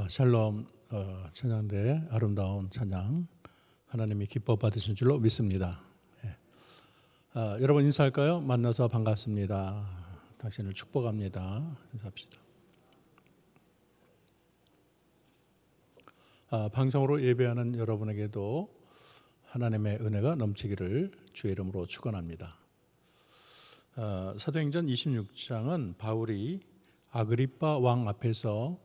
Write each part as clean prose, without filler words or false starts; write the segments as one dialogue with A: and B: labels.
A: 샬롬 찬양대 아름다운 찬양 하나님이 기뻐 받으신 줄로 믿습니다. 여러분 인사할까요? 만나서 반갑습니다. 당신을 축복합니다. 인사합시다. 방송으로 예배하는 여러분에게도 하나님의 은혜가 넘치기를 주의 이름으로 축원합니다. 사도행전 26장은 바울이 아그리빠 왕 앞에서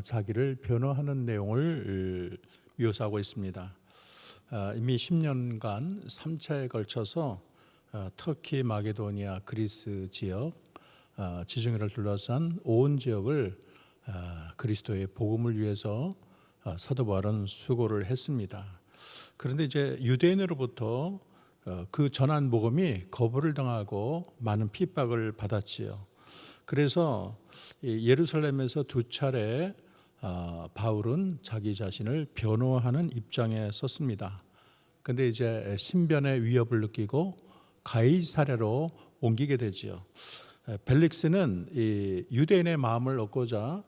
A: 자기를 변호하는 내용을 묘사하고 있습니다. 이미 10년간 3차에 걸쳐서 터키, 마게도니아, 그리스 지역, 지중해를 둘러싼 온 지역을 그리스도의 복음을 위해서 사도 바울은 수고를 했습니다. 그런데 이제 유대인으로부터 그 전한 복음이 거부를 당하고 많은 핍박을 받았지요. 그래서 예루살렘에서 두 차례 바울은 자기 자신을 변호하는 입장에 섰습니다. 그런데 이제 신변의 위협을 느끼고 가이사랴로 옮기게 되지요. 벨릭스는 이 유대인의 마음을 얻고자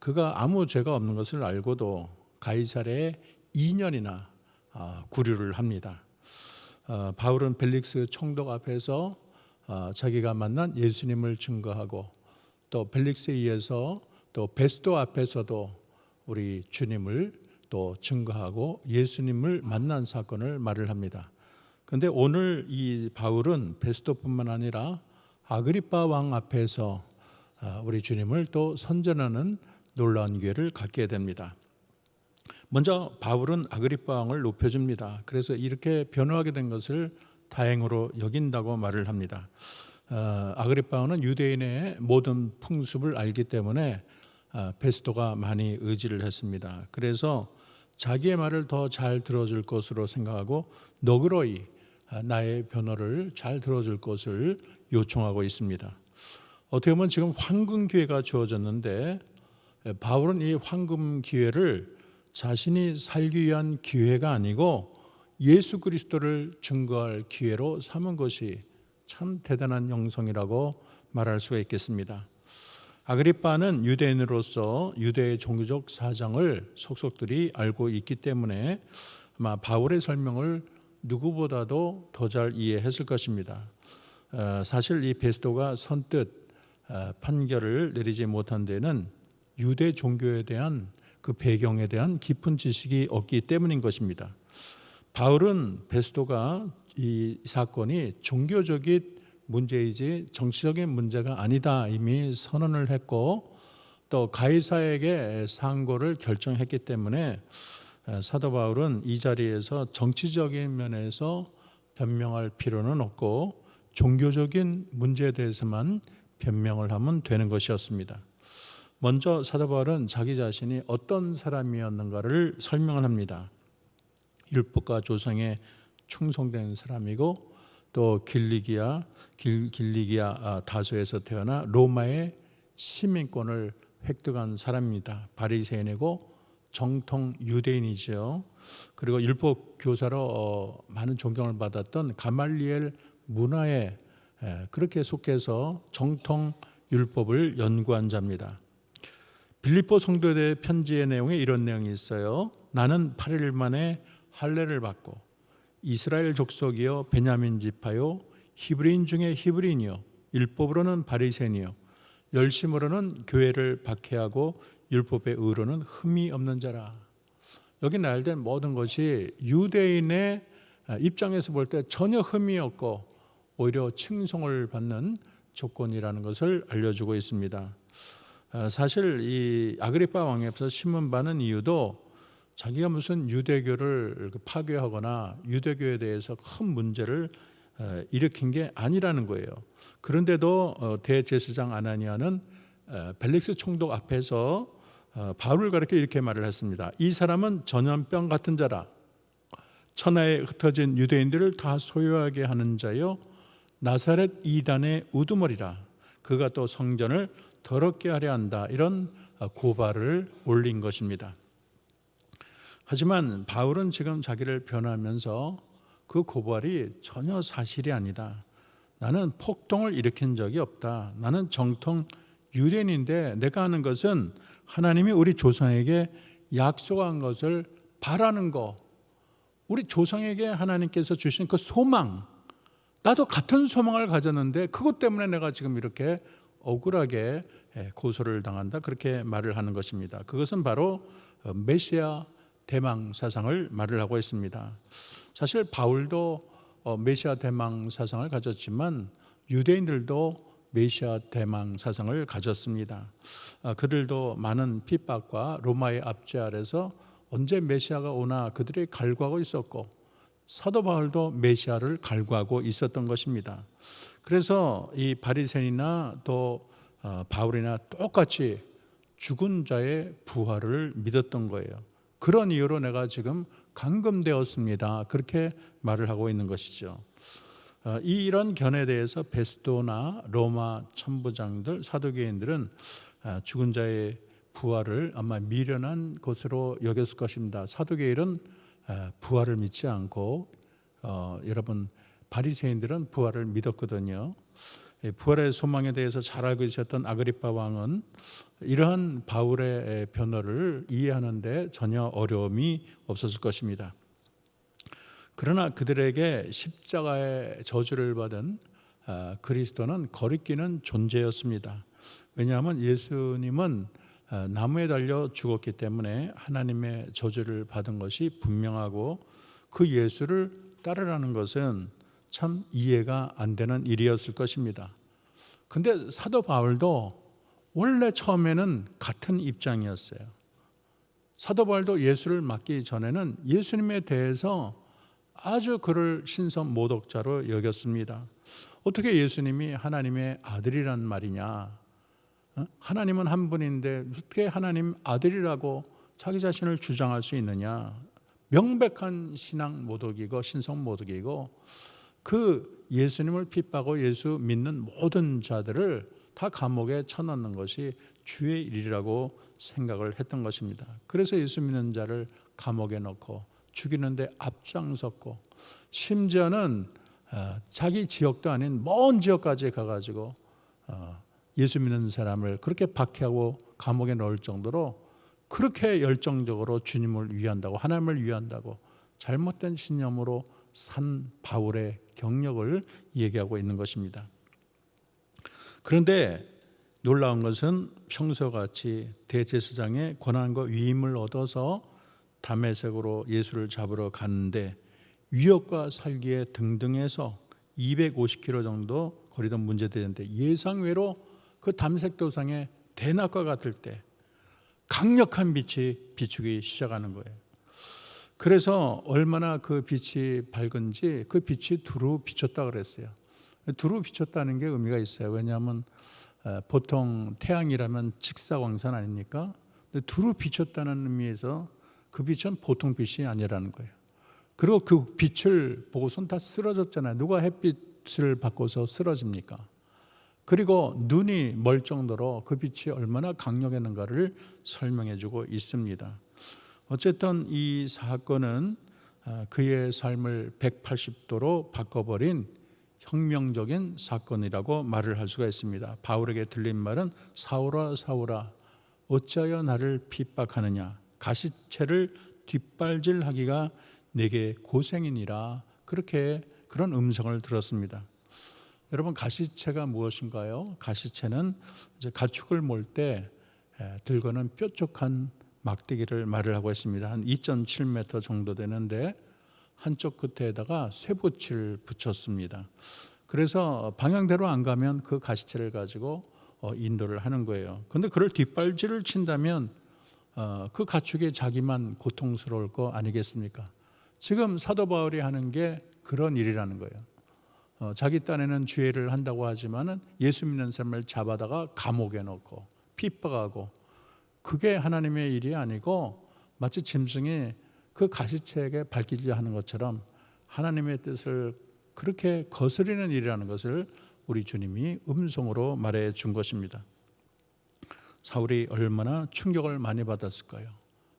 A: 그가 아무 죄가 없는 것을 알고도 가이사랴에 2년이나 구류를 합니다. 바울은 벨릭스 총독 앞에서 자기가 만난 예수님을 증거하고 또 벨릭스에 의해서 또 베스도 앞에서도 우리 주님을 또 증거하고 예수님을 만난 사건을 말을 합니다. 그런데 오늘 이 바울은 베스도뿐만 아니라 아그리빠 왕 앞에서 우리 주님을 또 선전하는 놀라운 기회를 갖게 됩니다. 먼저 바울은 아그리빠 왕을 높여줍니다. 그래서 이렇게 변호하게 된 것을 다행으로 여긴다고 말을 합니다. 아그리빠 왕은 유대인의 모든 풍습을 알기 때문에 베스도가 많이 의지를 했습니다. 그래서 자기의 말을 더 잘 들어줄 것으로 생각하고 너그러이 나의 변호를 잘 들어줄 것을 요청하고 있습니다. 어떻게 보면 지금 황금 기회가 주어졌는데 바울은 이 황금 기회를 자신이 살기 위한 기회가 아니고 예수 그리스도를 증거할 기회로 삼은 것이 참 대단한 영성이라고 말할 수가 있겠습니다. 아그리빠는 유대인으로서 유대의 종교적 사정을 속속들이 알고 있기 때문에 아마 바울의 설명을 누구보다도 더 잘 이해했을 것입니다. 사실 이 베스도가 선뜻 판결을 내리지 못한 데는 유대 종교에 대한 그 배경에 대한 깊은 지식이 없기 때문인 것입니다. 바울은 베스도가 이 사건이 종교적인 문제이지 정치적인 문제가 아니다 이미 선언을 했고 또 가이사에게 상고를 결정했기 때문에 사도 바울은 이 자리에서 정치적인 면에서 변명할 필요는 없고 종교적인 문제에 대해서만 변명을 하면 되는 것이었습니다. 먼저 사도 바울은 자기 자신이 어떤 사람이었는가를 설명을 합니다. 율법과 조상에 충성된 사람이고 또 길리기아 다소에서 태어나 로마의 시민권을 획득한 사람입니다. 바리새인이고 정통 유대인이죠. 그리고 율법 교사로 많은 존경을 받았던 가말리엘 문화에 그렇게 속해서 정통 율법을 연구한 자입니다. 빌립보 성도에 대해 편지의 내용에 이런 내용이 있어요. 나는 8일 만에 할례를 받고 이스라엘 족속이요 베냐민 지파요 히브리인 중에 히브리인이요 율법으로는 바리새인이요 열심으로는 교회를 박해하고 율법의 의로는 흠이 없는 자라. 여기 나열된 모든 것이 유대인의 입장에서 볼 때 전혀 흠이 없고 오히려 칭송을 받는 조건이라는 것을 알려주고 있습니다. 사실 이 아그리빠 왕이 앞서 신문받는 이유도 자기가 무슨 유대교를 파괴하거나 유대교에 대해서 큰 문제를 일으킨 게 아니라는 거예요. 그런데도 대제사장 아나니아는 벨릭스 총독 앞에서 바울을 가리켜 이렇게 말을 했습니다. 이 사람은 전염병 같은 자라. 천하에 흩어진 유대인들을 다 소유하게 하는 자요 나사렛 이단의 우두머리라. 그가 또 성전을 더럽게 하려 한다. 이런 고발을 올린 것입니다. 하지만 바울은 지금 자기를 변호하면서 그 고발이 전혀 사실이 아니다. 나는 폭동을 일으킨 적이 없다. 나는 정통 유대인인데 내가 하는 것은 하나님이 우리 조상에게 약속한 것을 바라는 거, 우리 조상에게 하나님께서 주신 그 소망, 나도 같은 소망을 가졌는데 그것 때문에 내가 지금 이렇게 억울하게 고소를 당한다, 그렇게 말을 하는 것입니다. 그것은 바로 메시아 대망 사상을 말을 하고 있습니다. 사실 바울도 메시아 대망 사상을 가졌지만 유대인들도 메시아 대망 사상을 가졌습니다. 그들도 많은 핍박과 로마의 압제 아래서 언제 메시아가 오나 그들이 갈구하고 있었고, 사도 바울도 메시아를 갈구하고 있었던 것입니다. 그래서 이 바리새인이나 또 바울이나 똑같이 죽은 자의 부활을 믿었던 거예요. 그런 이유로 내가 지금 감금되었습니다, 그렇게 말을 하고 있는 것이죠. 이런 견해에 대해서 베스도나 로마 천부장들, 사두개인들은 죽은 자의 부활을 아마 미련한 것으로 여겼을 것입니다. 사두개인은 부활을 믿지 않고 여러분 바리새인들은 부활을 믿었거든요. 부활의 소망에 대해서 잘 알고 있었던 아그리파 왕은 이러한 바울의 변호를 이해하는데 전혀 어려움이 없었을 것입니다. 그러나 그들에게 십자가의 저주를 받은 그리스도는 거리끼는 존재였습니다. 왜냐하면 예수님은 나무에 달려 죽었기 때문에 하나님의 저주를 받은 것이 분명하고, 그 예수를 따르라는 것은 참 이해가 안 되는 일이었을 것입니다. 근데 사도 바울도 원래 처음에는 같은 입장이었어요. 사도 바울도 예수를 맡기 전에는 예수님에 대해서 아주 그를 신성 모독자로 여겼습니다. 어떻게 예수님이 하나님의 아들이란 말이냐? 하나님은 한 분인데 어떻게 하나님 아들이라고 자기 자신을 주장할 수 있느냐? 명백한 신앙 모독이고 신성 모독이고, 그 예수님을 핍박하고 예수 믿는 모든 자들을 다 감옥에 쳐넣는 것이 주의 일이라고 생각을 했던 것입니다. 그래서 예수 믿는 자를 감옥에 넣고 죽이는데 앞장섰고, 심지어는 자기 지역도 아닌 먼 지역까지 가가지고 예수 믿는 사람을 그렇게 박해하고 감옥에 넣을 정도로 그렇게 열정적으로 주님을 위한다고, 하나님을 위한다고 잘못된 신념으로 산 바울의 경력을 얘기하고 있는 것입니다. 그런데 놀라운 것은 평소같이 대제사장의 권한과 위임을 얻어서 다메섹으로 예수를 잡으러 갔는데 위협과 살기에 등등해서 250km 정도 거리도 문제되는데 예상외로 그 담색 도상에 대낮과 같을 때 강력한 빛이 비추기 시작하는 거예요. 그래서 얼마나 그 빛이 밝은지 그 빛이 두루 비쳤다 그랬어요. 두루 비쳤다는 게 의미가 있어요. 왜냐하면 보통 태양이라면 직사광선 아닙니까? 근데 두루 비쳤다는 의미에서 그 빛은 보통 빛이 아니라는 거예요. 그리고 그 빛을 보고선 다 쓰러졌잖아요. 누가 햇빛을 받고서 쓰러집니까? 그리고 눈이 멀 정도로 그 빛이 얼마나 강력했는가를 설명해 주고 있습니다. 어쨌든 이 사건은 그의 삶을 180도로 바꿔버린 혁명적인 사건이라고 말을 할 수가 있습니다. 바울에게 들린 말은 사울아 사울아 어찌하여 나를 핍박하느냐, 가시채를 뒷발질하기가 내게 고생이니라, 그렇게 그런 음성을 들었습니다. 여러분, 가시채가 무엇인가요? 가시채는 이제 가축을 몰 때 들고는 뾰족한 막대기를 말을 하고 있습니다. 한 2.7m 정도 되는데 한쪽 끝에다가 쇠붙이를 붙였습니다. 그래서 방향대로 안 가면 그 가시채를 가지고 인도를 하는 거예요. 그런데 그걸 뒷발질을 친다면 그 가축이 자기만 고통스러울 거 아니겠습니까? 지금 사도 바울이 하는 게 그런 일이라는 거예요. 자기 딴에는 죄를 한다고 하지만은 예수 믿는 사람을 잡아다가 감옥에 넣고 핍박하고, 그게 하나님의 일이 아니고 마치 짐승이 그 가시채에게 발길질 하는 것처럼 하나님의 뜻을 그렇게 거스르는 일이라는 것을 우리 주님이 음성으로 말해 준 것입니다. 사울이 얼마나 충격을 많이 받았을까요?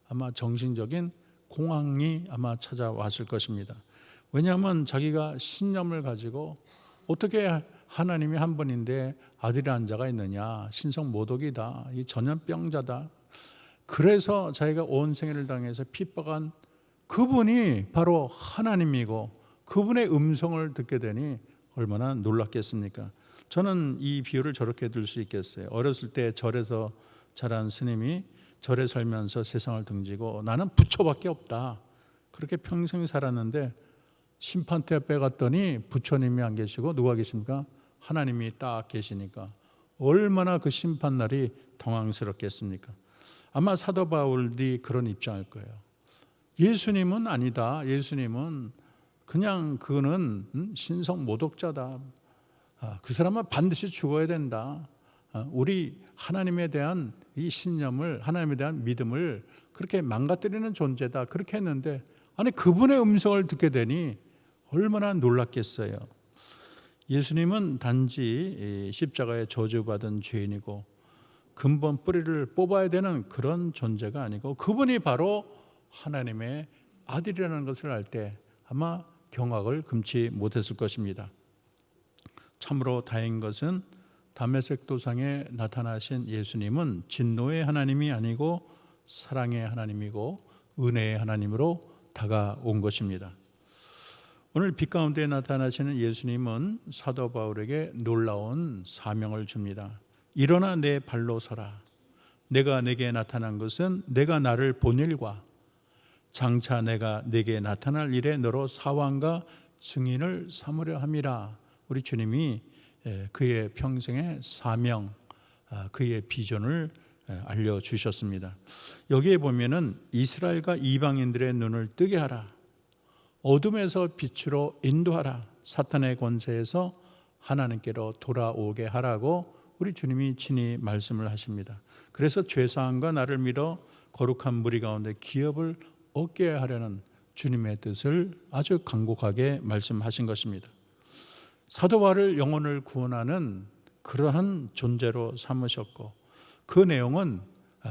A: 아마 정신적인 공황이 아마 찾아왔을 것입니다. 왜냐하면 자기가 신념을 가지고 어떻게 하나님이 한 분인데 아들이라는 자가 있느냐, 신성 모독이다, 이 전염병자다, 그래서 자기가 온 생애를 당해서 핍박한 그분이 바로 하나님이고 그분의 음성을 듣게 되니 얼마나 놀랐겠습니까? 저는 이 비유를 저렇게 들 수 있겠어요. 어렸을 때 절에서 자란 스님이 절에 살면서 세상을 등지고 나는 부처밖에 없다. 그렇게 평생 살았는데 심판대 앞에 갔더니 부처님이 안 계시고 누가 계십니까? 하나님이 딱 계시니까 얼마나 그 심판날이 당황스럽겠습니까? 아마 사도 바울이 그런 입장일 거예요. 예수님은 아니다. 예수님은 그냥 그는 신성 모독자다. 그 사람은 반드시 죽어야 된다. 우리 하나님에 대한 이 신념을, 하나님에 대한 믿음을 그렇게 망가뜨리는 존재다. 그렇게 했는데 아니 그분의 음성을 듣게 되니 얼마나 놀랐겠어요. 예수님은 단지 십자가에 저주받은 죄인이고 근본 뿌리를 뽑아야 되는 그런 존재가 아니고 그분이 바로 하나님의 아들이라는 것을 알 때 아마 경악을 금치 못했을 것입니다. 참으로 다행인 것은 다메섹 도상에 나타나신 예수님은 진노의 하나님이 아니고 사랑의 하나님이고 은혜의 하나님으로 다가온 것입니다. 오늘 빛 가운데 나타나시는 예수님은 사도 바울에게 놀라운 사명을 줍니다. 일어나 내 발로 서라. 내가 내게 나타난 것은 내가 나를 본 일과 장차 내가 내게 나타날 일에 너로 사왕과 증인을 삼으려 함이라. 우리 주님이 그의 평생의 사명, 그의 비전을 알려주셨습니다. 여기에 보면은 이스라엘과 이방인들의 눈을 뜨게 하라. 어둠에서 빛으로 인도하라. 사탄의 권세에서 하나님께로 돌아오게 하라고 우리 주님이 친히 말씀을 하십니다. 그래서 죄사함과 나를 믿어 거룩한 무리 가운데 기업을 얻게 하려는 주님의 뜻을 아주 간곡하게 말씀하신 것입니다. 사도 바울을 영혼을 구원하는 그러한 존재로 삼으셨고 그 내용은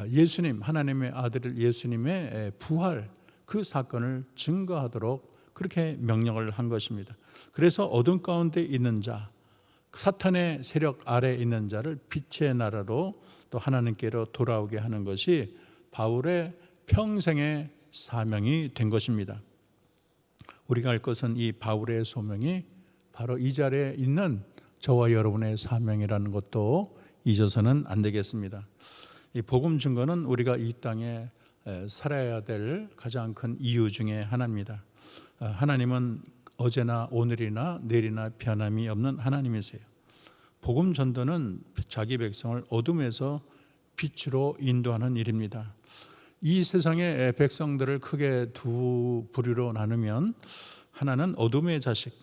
A: 예수님, 하나님의 아들 예수님의 부활 그 사건을 증거하도록 그렇게 명령을 한 것입니다. 그래서 어둠 가운데 있는 자, 사탄의 세력 아래 있는 자를 빛의 나라로 또 하나님께로 돌아오게 하는 것이 바울의 평생의 사명이 된 것입니다. 우리가 알 것은 이 바울의 소명이 바로 이 자리에 있는 저와 여러분의 사명이라는 것도 잊어서는 안 되겠습니다. 이 복음 증거는 우리가 이 땅에 살아야 될 가장 큰 이유 중에 하나입니다. 하나님은 어제나 오늘이나 내일이나 변함이 없는 하나님이세요. 복음 전도는 자기 백성을 어둠에서 빛으로 인도하는 일입니다. 이 세상의 백성들을 크게 두 부류로 나누면 하나는 어둠의 자식,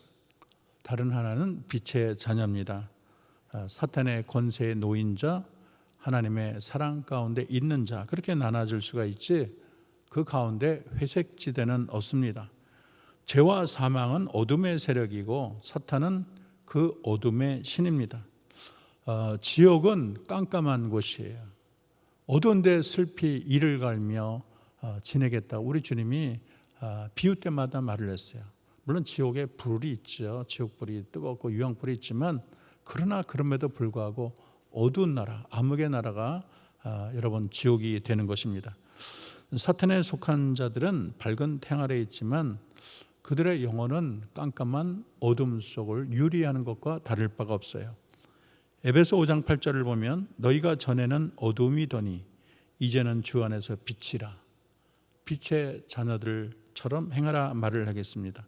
A: 다른 하나는 빛의 자녀입니다. 사탄의 권세에 놓인 자, 하나님의 사랑 가운데 있는 자, 그렇게 나눠질 수가 있지 그 가운데 회색 지대는 없습니다. 죄와 사망은 어둠의 세력이고 사탄은 그 어둠의 신입니다. 지옥은 깜깜한 곳이에요. 어두운 데 슬피 이를 갈며 지내겠다. 우리 주님이 비유 때마다 말을 했어요. 물론 지옥에 불이 있죠. 지옥불이 뜨겁고 유황불이 있지만 그러나 그럼에도 불구하고 어두운 나라, 암흑의 나라가 여러분 지옥이 되는 것입니다. 사탄에 속한 자들은 밝은 태양 아래 있지만 그들의 영혼은 깜깜한 어둠 속을 유리하는 것과 다를 바가 없어요. 에베소 5장 8절을 보면 너희가 전에는 어둠이더니 이제는 주 안에서 빛이라. 빛의 자녀들처럼 행하라 말을 하겠습니다.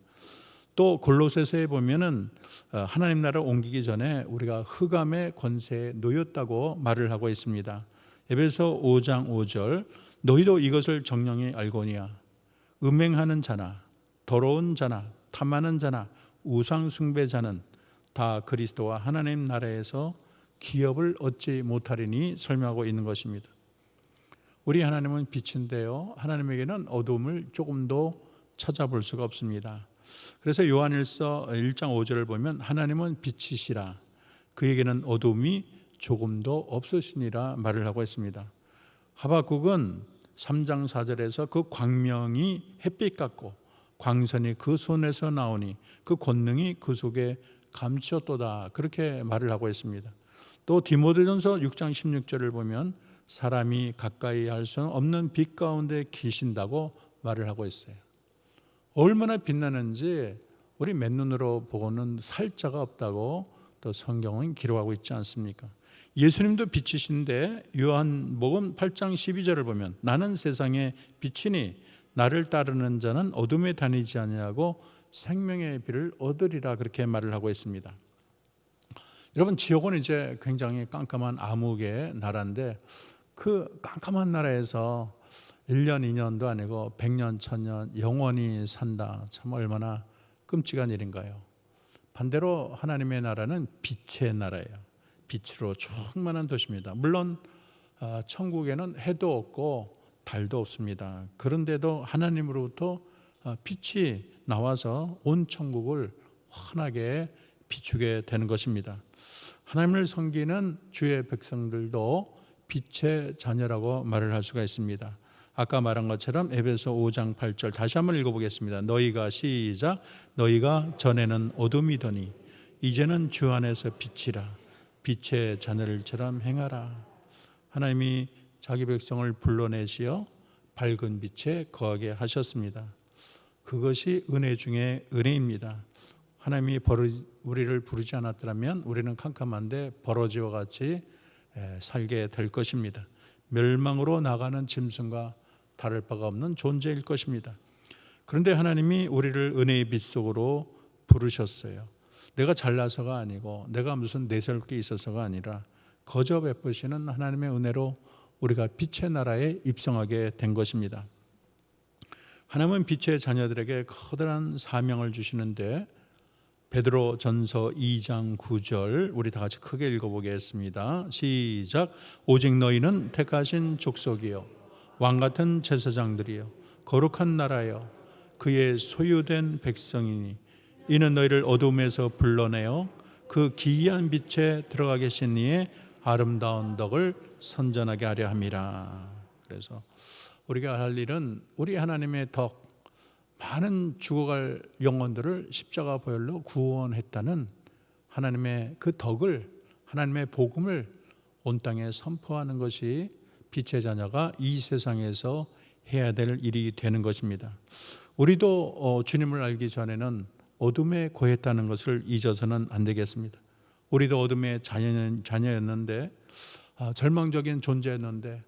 A: 또 골로새서에 보면은 하나님 나라 옮기기 전에 우리가 흑암의 권세에 놓였다고 말을 하고 있습니다. 에베소 5장 5절 너희도 이것을 정령히 알거니와 음행하는 자나 더러운 자나 탐하는 자나 우상 숭배자는 다 그리스도와 하나님 나라에서 기업을 얻지 못하리니 설명하고 있는 것입니다. 우리 하나님은 빛인데요, 하나님에게는 어둠을 조금도 찾아볼 수가 없습니다. 그래서 요한일서 1장 5절을 보면 하나님은 빛이시라 그에게는 어둠이 조금도 없으시니라 말을 하고 있습니다. 하박국은 3장 4절에서 그 광명이 햇빛 같고 광선이 그 손에서 나오니 그 권능이 그 속에 감추었도다 그렇게 말을 하고 있습니다. 또 디모데전서 6장 16절을 보면 사람이 가까이 할 수 없는 빛 가운데 계신다고 말을 하고 있어요. 얼마나 빛나는지 우리 맨눈으로 보고는 살 자가 없다고 또 성경은 기록하고 있지 않습니까? 예수님도 빛이신데 요한복음 8장 12절을 보면 나는 세상의 빛이니 나를 따르는 자는 어둠에 다니지 아니하고 생명의 빛을 얻으리라 그렇게 말을 하고 있습니다. 여러분, 지옥은 이제 굉장히 깜깜한 암흑의 나라인데 그 깜깜한 나라에서 1년 2년도 아니고 100년 1000년 영원히 산다. 참 얼마나 끔찍한 일인가요? 반대로 하나님의 나라는 빛의 나라예요. 빛으로 충만한 도시입니다. 물론 천국에는 해도 없고 달도 없습니다. 그런데도 하나님으로부터 빛이 나와서 온 천국을 환하게 비추게 되는 것입니다. 하나님을 섬기는 주의 백성들도 빛의 자녀라고 말을 할 수가 있습니다. 아까 말한 것처럼 에베소 5장 8절 다시 한번 읽어보겠습니다. 너희가 시작 너희가 전에는 어둠이더니 이제는 주 안에서 빛이라 빛의 자녀들처럼 행하라. 하나님이 자기 백성을 불러내시어 밝은 빛에 거하게 하셨습니다. 그것이 은혜 중에 은혜입니다. 하나님이 우리를 부르지 않았더라면 우리는 캄캄한데 버러지와 같이 살게 될 것입니다. 멸망으로 나가는 짐승과 다를 바가 없는 존재일 것입니다. 그런데 하나님이 우리를 은혜의 빛 속으로 부르셨어요. 내가 잘나서가 아니고 내가 무슨 내세울 게 있어서가 아니라 거저 베푸시는 하나님의 은혜로 우리가 빛의 나라에 입성하게 된 것입니다. 하나님은 빛의 자녀들에게 커다란 사명을 주시는데 베드로 전서 2장 9절 우리 다 같이 크게 읽어보겠습니다. 시작. 오직 너희는 택하신 족속이요 왕같은 제사장들이요 거룩한 나라요 그의 소유된 백성이니 이는 너희를 어둠에서 불러내어 그 기이한 빛에 들어가 계신 이의 아름다운 덕을 선전하게 하려 함이라. 그래서 우리가 할 일은 우리 하나님의 덕, 많은 죽어갈 영혼들을 십자가 보혈로 구원했다는 하나님의 그 덕을, 하나님의 복음을 온 땅에 선포하는 것이 빛의 자녀가 이 세상에서 해야 될 일이 되는 것입니다. 우리도 주님을 알기 전에는 어둠에 거했다는 것을 잊어서는 안 되겠습니다. 우리도 어둠의 자녀였는데 절망적인 존재였는데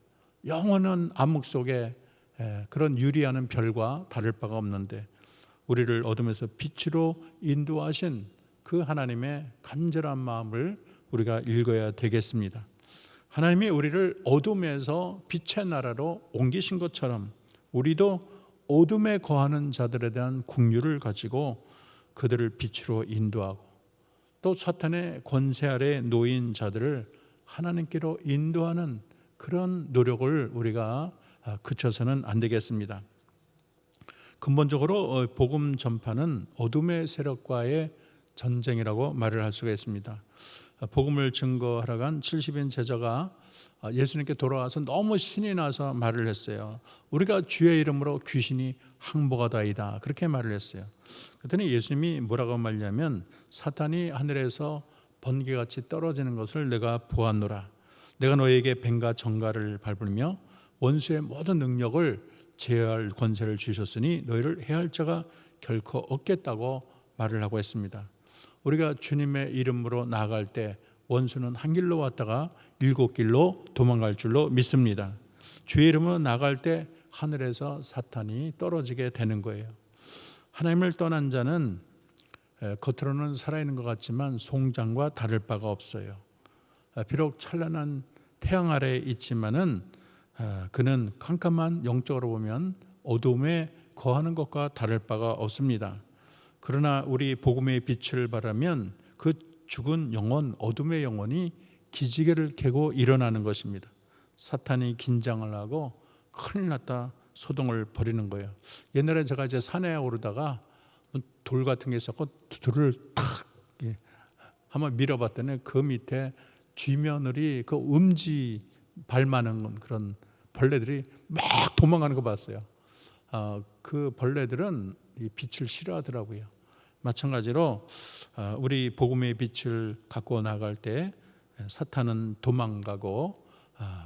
A: 영원한 암흑 속에 그런 유리하는 별과 다를 바가 없는데 우리를 어둠에서 빛으로 인도하신 그 하나님의 간절한 마음을 우리가 읽어야 되겠습니다. 하나님이 우리를 어둠에서 빛의 나라로 옮기신 것처럼 우리도 어둠에 거하는 자들에 대한 긍휼을 가지고 그들을 빛으로 인도하고 또 사탄의 권세 아래 놓인 자들을 하나님께로 인도하는 그런 노력을 우리가 그쳐서는 안 되겠습니다. 근본적으로 복음 전파는 어둠의 세력과의 전쟁이라고 말을 할 수가 있습니다. 복음을 증거하러 간 70인 제자가 예수님께 돌아와서 너무 신이 나서 말을 했어요. 우리가 주의 이름으로 귀신이 항복하다이다 그렇게 말을 했어요. 그랬더니 예수님이 뭐라고 말하냐면 사탄이 하늘에서 번개같이 떨어지는 것을 내가 보았노라. 내가 너에게 뱀과 정갈을 밟으며 원수의 모든 능력을 제어할 권세를 주셨으니 너희를 해할 자가 결코 없겠다고 말을 하고 있습니다. 우리가 주님의 이름으로 나아갈 때 원수는 한 길로 왔다가 7길로 도망갈 줄로 믿습니다. 주의 이름으로 나아갈 때 하늘에서 사탄이 떨어지게 되는 거예요. 하나님을 떠난 자는 겉으로는 살아있는 것 같지만 송장과 다를 바가 없어요. 비록 찬란한 태양 아래에 있지만은 그는 깜깜한 영적으로 보면 어둠에 거하는 것과 다를 바가 없습니다. 그러나 우리 복음의 빛을 바라면 그 죽은 영혼, 어둠의 영혼이 기지개를 켜고 일어나는 것입니다. 사탄이 긴장을 하고 큰일 났다 소동을 벌이는 거예요. 옛날에 제가 이제 산에 오르다가 돌 같은 게 있었고 돌을 탁 한번 밀어봤더니 그 밑에 쥐며느리 그 음지 발 많은 그런 벌레들이 막 도망가는 거 봤어요. 그 벌레들은 이 빛을 싫어하더라고요. 마찬가지로 우리 복음의 빛을 갖고 나갈 때 사탄은 도망가고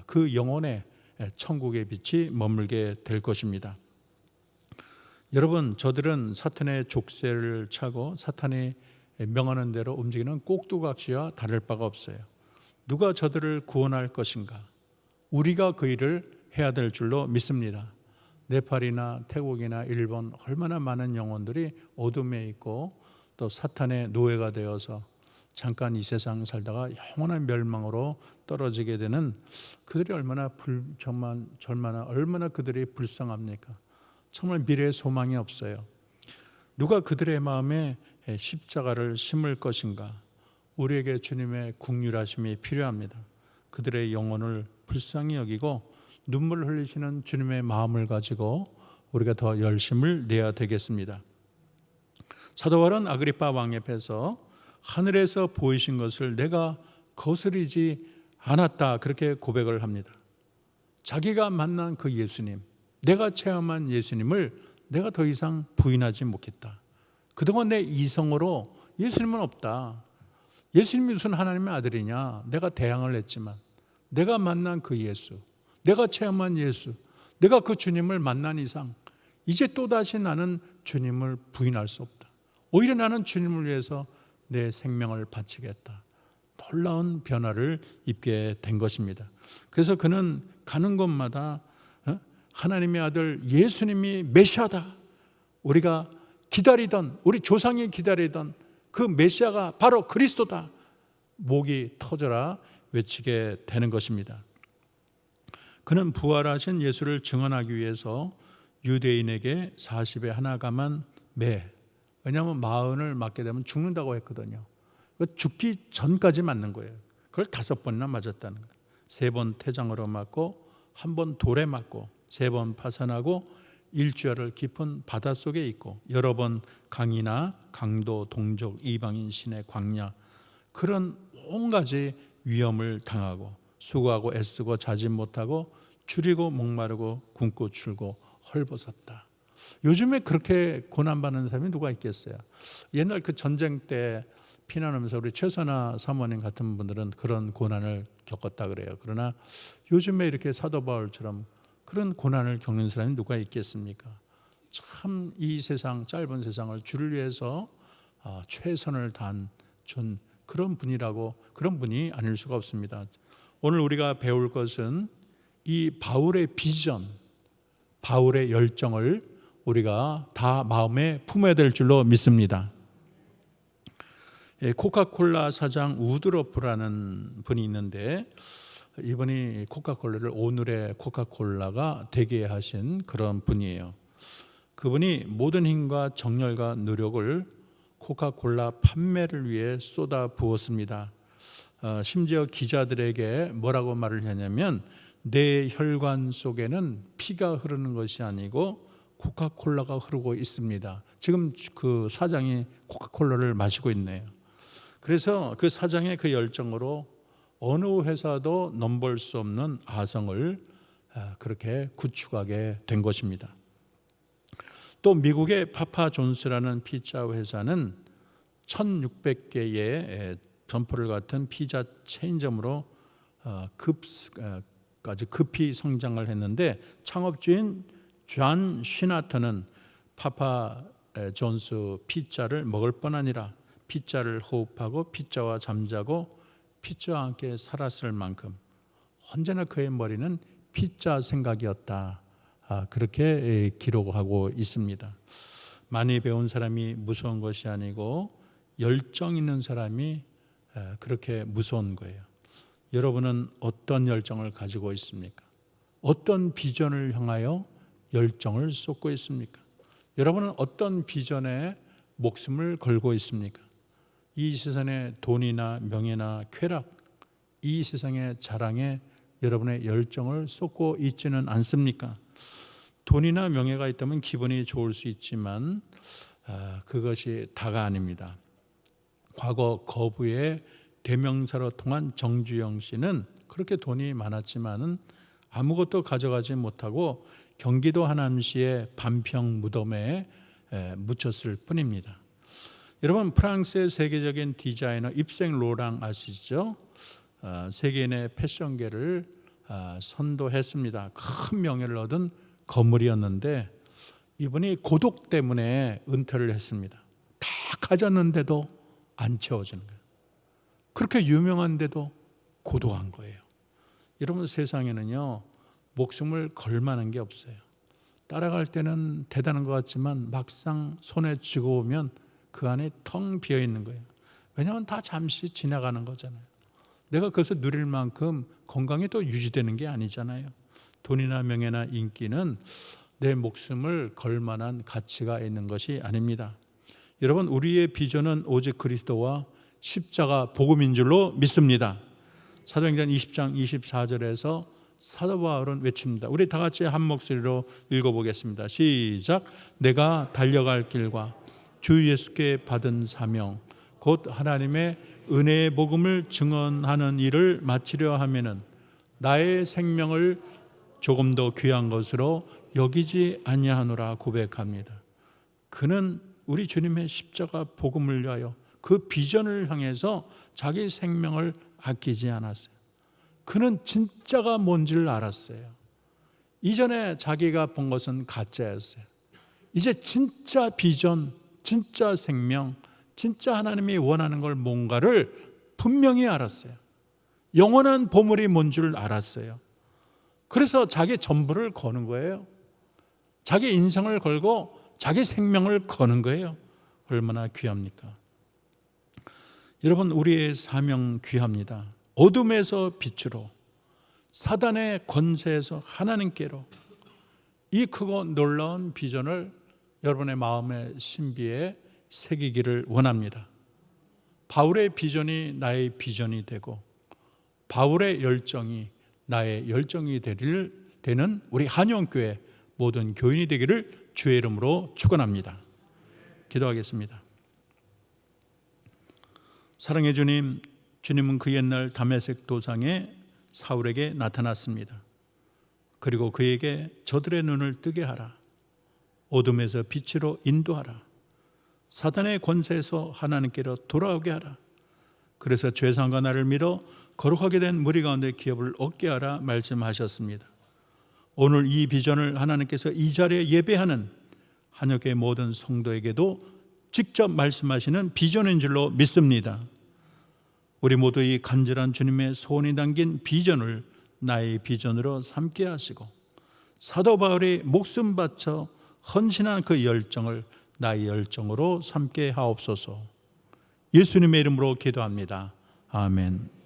A: 그 영혼의 천국의 빛이 머물게 될 것입니다. 여러분, 저들은 사탄의 족쇄를 차고 사탄이 명하는 대로 움직이는 꼭두각시와 다를 바가 없어요. 누가 저들을 구원할 것인가? 우리가 그 일을 해야 될 줄로 믿습니다. 네팔이나 태국이나 일본 얼마나 많은 영혼들이 어둠에 있고 또 사탄의 노예가 되어서 잠깐 이 세상 살다가 영원한 멸망으로 떨어지게 되는 그들이 얼마나 얼마나 그들이 불쌍합니까? 정말 미래의 소망이 없어요. 누가 그들의 마음에 십자가를 심을 것인가? 우리에게 주님의 긍휼하심이 필요합니다. 그들의 영혼을 불쌍히 여기고 눈물 흘리시는 주님의 마음을 가지고 우리가 더 열심을 내야 되겠습니다. 사도 바울은 아그리파 왕 앞에서 하늘에서 보이신 것을 내가 거스르지 않았다, 그렇게 고백을 합니다. 자기가 만난 그 예수님, 내가 체험한 예수님을 내가 더 이상 부인하지 못했다. 그동안 내 이성으로 예수님은 없다. 예수님이 무슨 하나님의 아들이냐? 내가 대항을 했지만 내가 만난 그 예수, 내가 체험한 예수, 내가 그 주님을 만난 이상 이제 또다시 나는 주님을 부인할 수 없다. 오히려 나는 주님을 위해서 내 생명을 바치겠다. 놀라운 변화를 입게 된 것입니다. 그래서 그는 가는 곳마다 하나님의 아들 예수님이 메시아다, 우리가 기다리던, 우리 조상이 기다리던 그 메시아가 바로 그리스도다, 목이 터져라 외치게 되는 것입니다. 그는 부활하신 예수를 증언하기 위해서 유대인에게 40에 하나 감한 매, 왜냐하면 마흔을 맞게 되면 죽는다고 했거든요. 죽기 전까지 맞는 거예요. 그걸 5번이나 맞았다는 거예요. 3번 태장으로 맞고, 1번 돌에 맞고, 3번 파산하고, 일주일을 깊은 바닷속에 있고, 여러 번 강이나 강도, 동족, 이방인 신의 광야, 그런 온가지 위험을 당하고 수고하고 애쓰고 자지 못하고 줄이고 목마르고 굶고 줄고 헐벗었다. 요즘에 그렇게 고난받는 사람이 누가 있겠어요? 옛날 그 전쟁 때 피난하면서 우리 최선아 사모님 같은 분들은 그런 고난을 겪었다 그래요. 그러나 요즘에 이렇게 사도 바울처럼 그런 고난을 겪는 사람이 누가 있겠습니까? 참 이 세상, 짧은 세상을 주를 위해서 최선을 다한 그런 분이 아닐 수가 없습니다. 오늘 우리가 배울 것은 이 바울의 비전, 바울의 열정을 우리가 다 마음에 품어야 될 줄로 믿습니다. 코카콜라 사장 우드로프라는 분이 있는데, 이분이 코카콜라를 오늘의 코카콜라가 되게 하신 그런 분이에요. 그분이 모든 힘과 정열과 노력을 코카콜라 판매를 위해 쏟아 부었습니다. 심지어 기자들에게 뭐라고 말을 하냐면, 내 혈관 속에는 피가 흐르는 것이 아니고 코카콜라가 흐르고 있습니다. 지금 그 사장이 코카콜라를 마시고 있네요. 그래서 그 사장의 그 열정으로 어느 회사도 넘볼 수 없는 아성을 그렇게 구축하게 된 것입니다. 또 미국의 파파존스라는 피자 회사는 1600개의 점포를 갖은 피자 체인점으로 급히 성장을 했는데, 창업주인 존 쉬나터는 파파존스 피자를 먹을 뿐 아니라 피자를 호흡하고 피자와 잠자고 피자와 함께 살았을 만큼 언제나 그의 머리는 피자 생각이었다, 그렇게 기록하고 있습니다. 많이 배운 사람이 무서운 것이 아니고 열정 있는 사람이 그렇게 무서운 거예요. 여러분은 어떤 열정을 가지고 있습니까? 어떤 비전을 향하여 열정을 쏟고 있습니까? 여러분은 어떤 비전에 목숨을 걸고 있습니까? 이 세상의 돈이나 명예나 쾌락, 이 세상의 자랑에 여러분의 열정을 쏟고 있지는 않습니까? 돈이나 명예가 있다면 기분이 좋을 수 있지만 그것이 다가 아닙니다. 과거 거부의 대명사로 통한 정주영 씨는 그렇게 돈이 많았지만은 아무것도 가져가지 못하고 경기도 하남시의 반평 무덤에 묻혔을 뿐입니다. 여러분, 프랑스의 세계적인 디자이너 입생 로랑 아시죠? 세계인의 패션계를 선도했습니다. 큰 명예를 얻은 거물이었는데 이분이 고독 때문에 은퇴를 했습니다. 다 가졌는데도 안 채워지는 거예요. 그렇게 유명한데도 고독한 거예요. 여러분, 세상에는요 목숨을 걸 만한 게 없어요. 따라갈 때는 대단한 것 같지만 막상 손에 쥐고 오면 그 안에 텅 비어 있는 거예요. 왜냐하면 다 잠시 지나가는 거잖아요. 내가 그것을 누릴 만큼 건강이 또 유지되는 게 아니잖아요. 돈이나 명예나 인기는 내 목숨을 걸 만한 가치가 있는 것이 아닙니다. 여러분, 우리의 비전은 오직 그리스도와 십자가 복음인 줄로 믿습니다. 사도행전 20장 24절에서 사도 바울은 외칩니다. 우리 다 같이 한 목소리로 읽어보겠습니다. 시작. 내가 달려갈 길과 주 예수께 받은 사명 곧 하나님의 은혜의 복음을 증언하는 일을 마치려 하면은 나의 생명을 조금 더 귀한 것으로 여기지 아니하노라 고백합니다. 그는 우리 주님의 십자가 복음을 위하여 그 비전을 향해서 자기 생명을 아끼지 않았어요. 그는 진짜가 뭔지를 알았어요. 이전에 자기가 본 것은 가짜였어요. 이제 진짜 비전, 진짜 생명, 진짜 하나님이 원하는 걸 뭔가를 분명히 알았어요. 영원한 보물이 뭔 줄 알았어요. 그래서 자기 전부를 거는 거예요. 자기 인생을 걸고 자기 생명을 거는 거예요. 얼마나 귀합니까? 여러분, 우리의 사명 귀합니다. 어둠에서 빛으로, 사단의 권세에서 하나님께로, 이 크고 놀라운 비전을 여러분의 마음의 신비에 새기기를 원합니다. 바울의 비전이 나의 비전이 되고 바울의 열정이 나의 열정이 되는 우리 한영교회 모든 교인이 되기를 주의 이름으로 축원합니다. 기도하겠습니다. 사랑의 주님, 주님은 그 옛날 다메섹 도상에 사울에게 나타났습니다. 그리고 그에게 저들의 눈을 뜨게 하라. 어둠에서 빛으로 인도하라. 사단의 권세에서 하나님께로 돌아오게 하라. 그래서 죄상과 나를 믿어 거룩하게 된 무리 가운데 기업을 얻게 하라 말씀하셨습니다. 오늘 이 비전을 하나님께서 이 자리에 예배하는 한역의 모든 성도에게도 직접 말씀하시는 비전인 줄로 믿습니다. 우리 모두 이 간절한 주님의 소원이 담긴 비전을 나의 비전으로 삼게 하시고 사도 바울이 목숨 바쳐 헌신한 그 열정을 나의 열정으로 삼게 하옵소서. 예수님의 이름으로 기도합니다. 아멘.